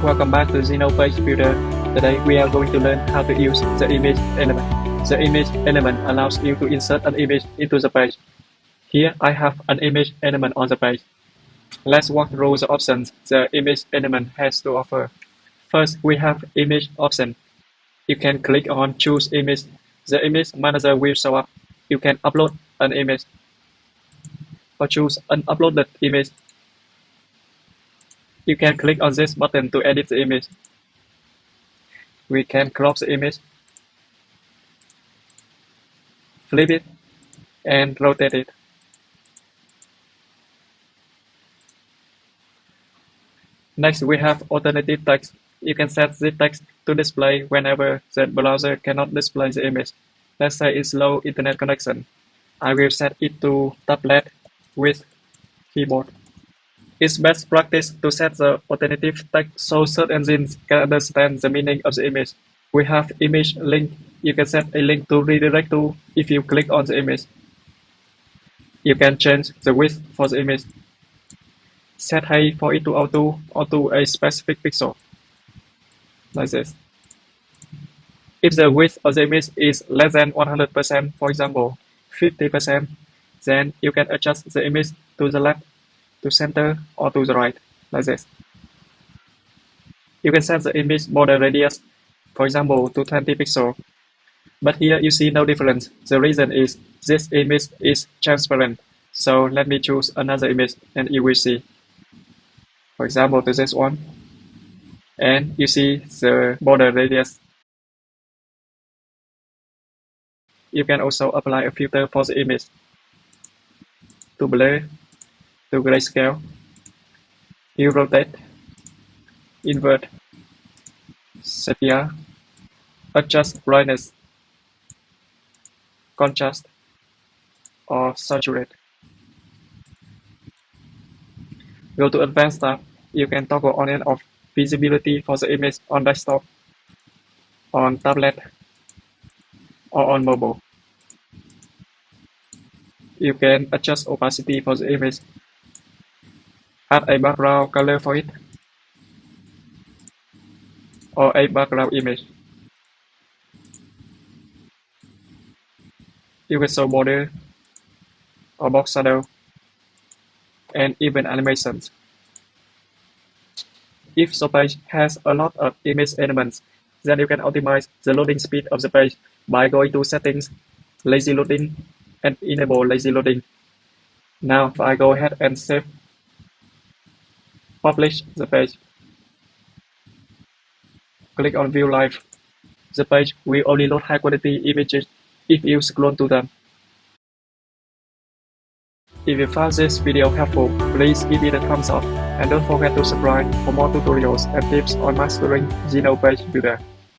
Welcome back to Zeno Page Builder. Today we are going to learn how to use the image element. The image element allows you to insert an image into the page. Here I have an image element on the page. Let's walk through the options the image element has to offer. First, we have image option. You can click on choose image. The image manager will show up. You can upload an image or choose an uploaded image. You can click on this button to edit the image. We can crop the image, flip it, and rotate it. Next, we have alternative text. You can set the text to display whenever the browser cannot display the image. Let's say it's low internet connection. I will set it to tablet with keyboard. It's best practice to set the alternative text so search engines can understand the meaning of the image. We have image link. You can set a link to redirect to if you click on the image. You can change the width for the image. Set height for it to auto a specific pixel, like this. If the width of the image is less than 100%, for example, 50%, then you can adjust the image to the left, to center, or to the right, like this. You can set the image border radius, for example, to 20 pixels. But here you see no difference. The reason is this image is transparent. So let me choose another image and you will see. For example, to this one. And you see the border radius. You can also apply a filter for the image. To blur, to grayscale, you rotate, invert, sepia, adjust brightness, contrast, or saturate. Go to Advanced tab. You can toggle on and off visibility for the image on desktop, on tablet, or on mobile. You can adjust opacity for the image. Add a background color for it, or a background image. You can show border, or box shadow, and even animations. If the page has a lot of image elements, then you can optimize the loading speed of the page by going to Settings, Lazy Loading, and enable lazy loading. Now, if I go ahead and save, publish the page, click on View Live, the page will only load high-quality images if you scroll to them. If you found this video helpful, please give it a thumbs up and don't forget to subscribe for more tutorials and tips on mastering Zeno Page Builder.